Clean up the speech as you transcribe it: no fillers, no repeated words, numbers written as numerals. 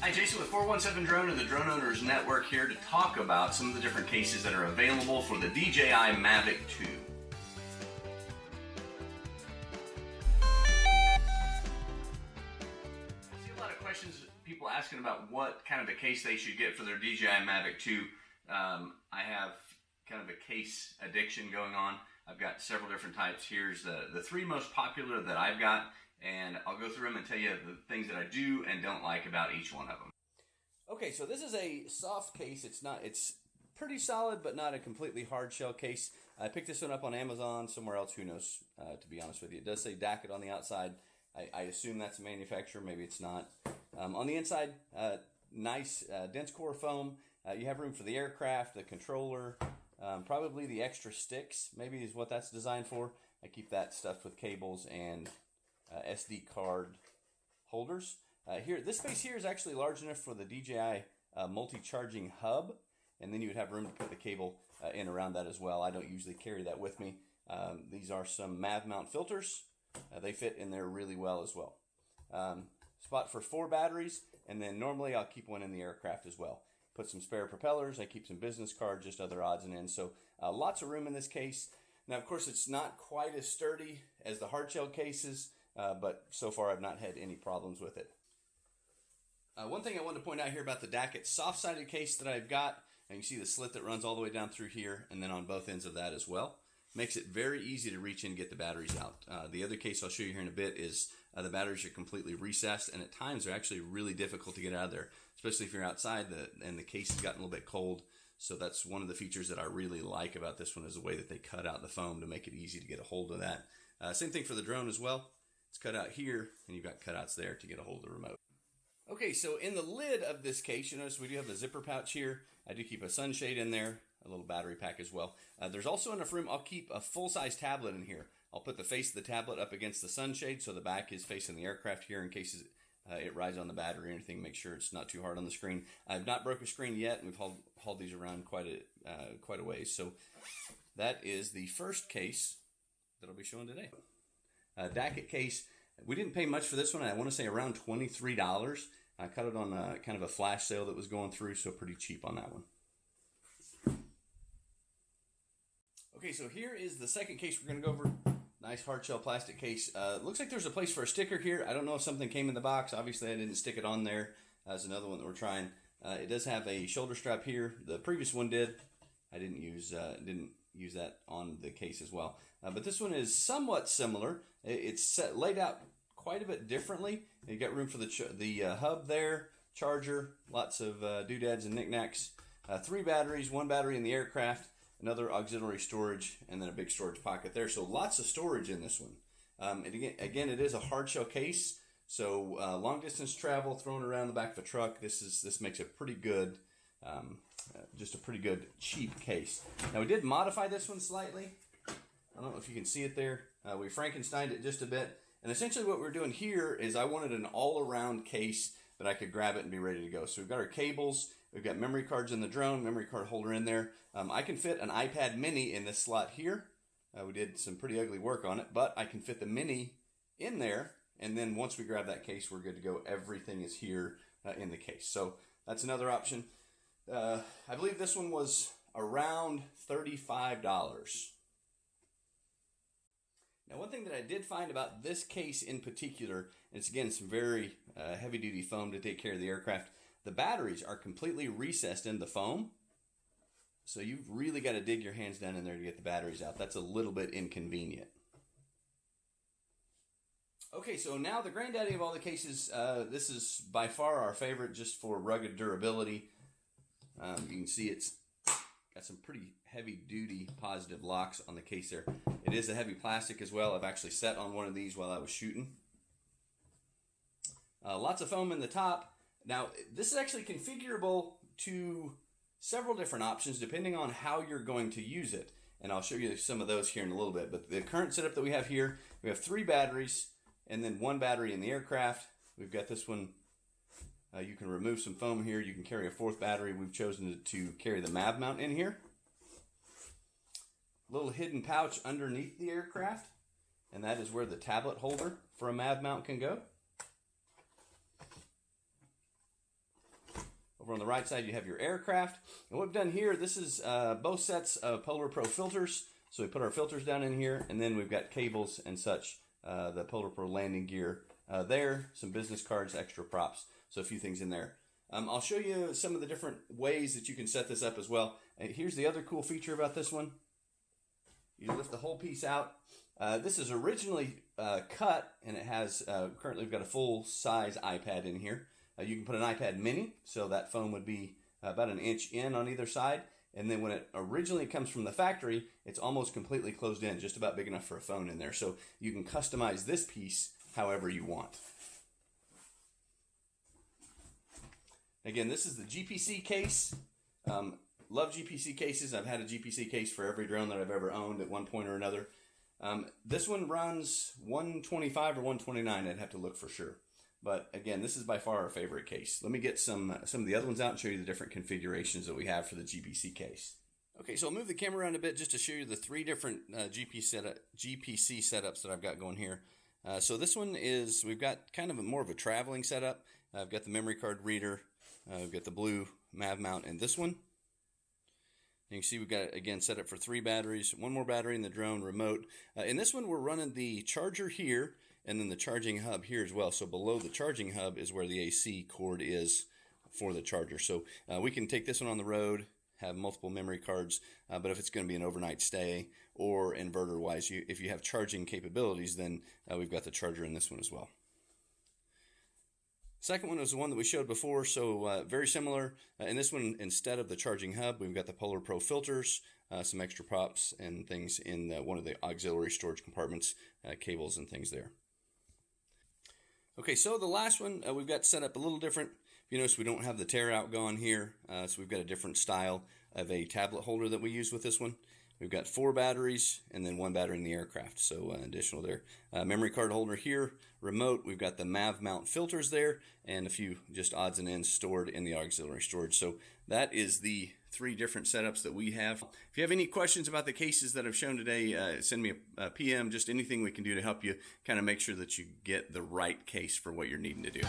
Hi, Jason with 417 Drone and the Drone Owners Network here to talk about some of the different cases that are available for the DJI Mavic 2. I see a lot of questions, people asking about what kind of a case they should get for their DJI Mavic 2. I have kind of a case addiction going on. I've got several different types. Here's the three most popular that I've got, and I'll go through them and tell you the things that I do and don't like about each one of them. Okay, so this is a soft case. It's pretty solid, but not a completely hard shell case. I picked this one up on Amazon, somewhere else, who knows, to be honest with you. It does say DACIT on the outside. I assume that's a manufacturer, maybe it's not. On the inside, nice dense core foam. You have room for the aircraft, the controller, probably the extra sticks, maybe is what that's designed for. I keep that stuffed with cables and SD card holders. Here, this space here is actually large enough for the DJI multi-charging hub, and then you would have room to put the cable in around that as well. I don't usually carry that with me. These are some Mav mount filters. They fit in there really well as well. Spot for 4 batteries, and then normally I'll keep one in the aircraft as well. Put some spare propellers. I keep some business cards, just other odds and ends. So lots of room in this case. Now, of course, it's not quite as sturdy as the hard shell cases, but so far I've not had any problems with it. One thing I wanted to point out here about the DACIT soft-sided case that I've got, and you see the slit that runs all the way down through here and then on both ends of that as well. Makes it very easy to reach in and get the batteries out. The other case I'll show you here in a bit is the batteries are completely recessed, and at times they're actually really difficult to get out of there, especially if you're outside and the case has gotten a little bit cold. So that's one of the features that I really like about this one, is the way that they cut out the foam to make it easy to get a hold of that. Same thing for the drone as well. It's cut out here, and you've got cutouts there to get a hold of the remote. Okay, so in the lid of this case, you notice we do have a zipper pouch here. I do keep a sunshade in there, a little battery pack as well. There's also enough room. I'll keep a full-size tablet in here. I'll put the face of the tablet up against the sunshade so the back is facing the aircraft here in case it rides on the battery or anything. Make sure it's not too hard on the screen. I've not broke a screen yet, and we've hauled these around quite a ways. So that is the first case that I'll be showing today. DACIT case. We didn't pay much for this one. I want to say around $23. I cut it on kind of a flash sale that was going through, so pretty cheap on that one. Okay, so here is the second case we're going to go over. Nice hard shell plastic case. Looks like there's a place for a sticker here. I don't know if something came in the box. Obviously, I didn't stick it on there. That's another one that we're trying. It does have a shoulder strap here. The previous one did. I didn't use that on the case as well. But this one is somewhat similar. It's laid out quite a bit differently. You got room for the hub there, charger, lots of doodads and knickknacks. 3 batteries, 1 battery in the aircraft, another auxiliary storage, and then a big storage pocket there. So lots of storage in this one. And again, it is a hard shell case. So long distance travel, thrown around the back of a truck. This makes a pretty good, just a pretty good cheap case. Now we did modify this one slightly. I don't know if you can see it there. We Frankensteined it just a bit. And essentially what we're doing here is I wanted an all-around case that I could grab it and be ready to go. So we've got our cables, we've got memory cards in the drone, memory card holder in there. I can fit an iPad mini in this slot here. We did some pretty ugly work on it, but I can fit the mini in there. And then once we grab that case, we're good to go. Everything is here in the case. So that's another option. I believe this one was around $35. Now, one thing that I did find about this case in particular, and it's again some very heavy-duty foam to take care of the aircraft, the batteries are completely recessed in the foam, so you've really got to dig your hands down in there to get the batteries out. That's a little bit inconvenient. Okay, so now the granddaddy of all the cases, this is by far our favorite just for rugged durability. You can see it's got some pretty heavy-duty positive locks on the case there. It is a heavy plastic as well. I've actually sat on one of these while I was shooting. Lots of foam in the top. Now, this is actually configurable to several different options depending on how you're going to use it. And I'll show you some of those here in a little bit. But the current setup that we have here, we have 3 batteries and then 1 battery in the aircraft. We've got this one. You can remove some foam here. You can carry a 4th battery. We've chosen to carry the Mav mount in here. Little hidden pouch underneath the aircraft, and that is where the tablet holder for a Mav mount can go. Over on the right side, you have your aircraft. And what we've done here, this is both sets of Polar Pro filters. So we put our filters down in here, and then we've got cables and such, the Polar Pro landing gear there, some business cards, extra props. So a few things in there. I'll show you some of the different ways that you can set this up as well. Here's the other cool feature about this one. You lift the whole piece out. This is originally cut, and it has, currently we've got a full-size iPad in here. You can put an iPad mini, so that phone would be about an inch in on either side. And then when it originally comes from the factory, it's almost completely closed in, just about big enough for a phone in there. So you can customize this piece however you want. Again, this is the GPC case. Love GPC cases. I've had a GPC case for every drone that I've ever owned at one point or another. This one runs 125 or 129. I'd have to look for sure. But again, this is by far our favorite case. Let me get some of the other ones out and show you the different configurations that we have for the GPC case. Okay, so I'll move the camera around a bit just to show you the three different GPC setups that I've got going here. So this one is, we've got kind of more of a traveling setup. I've got the memory card reader. We've got the blue Mav mount and this one. You can see we've got, again, set up for 3 batteries, 1 more battery in the drone, remote. In this one, we're running the charger here, and then the charging hub here as well. So below the charging hub is where the AC cord is for the charger. So we can take this one on the road, have multiple memory cards, but if it's going to be an overnight stay or inverter-wise, if you have charging capabilities, then we've got the charger in this one as well. Second one was the one that we showed before, so very similar. In this one, instead of the charging hub, we've got the Polar Pro filters, some extra props and things in one of the auxiliary storage compartments, cables and things there. Okay, so the last one we've got set up a little different. You notice we don't have the tear out gone here, so we've got a different style of a tablet holder that we use with this one. We've got 4 batteries and then 1 battery in the aircraft, so additional there. Memory card holder here, remote. We've got the Mav mount filters there and a few just odds and ends stored in the auxiliary storage. So that is the 3 different setups that we have. If you have any questions about the cases that I've shown today, send me a PM, just anything we can do to help you kind of make sure that you get the right case for what you're needing to do.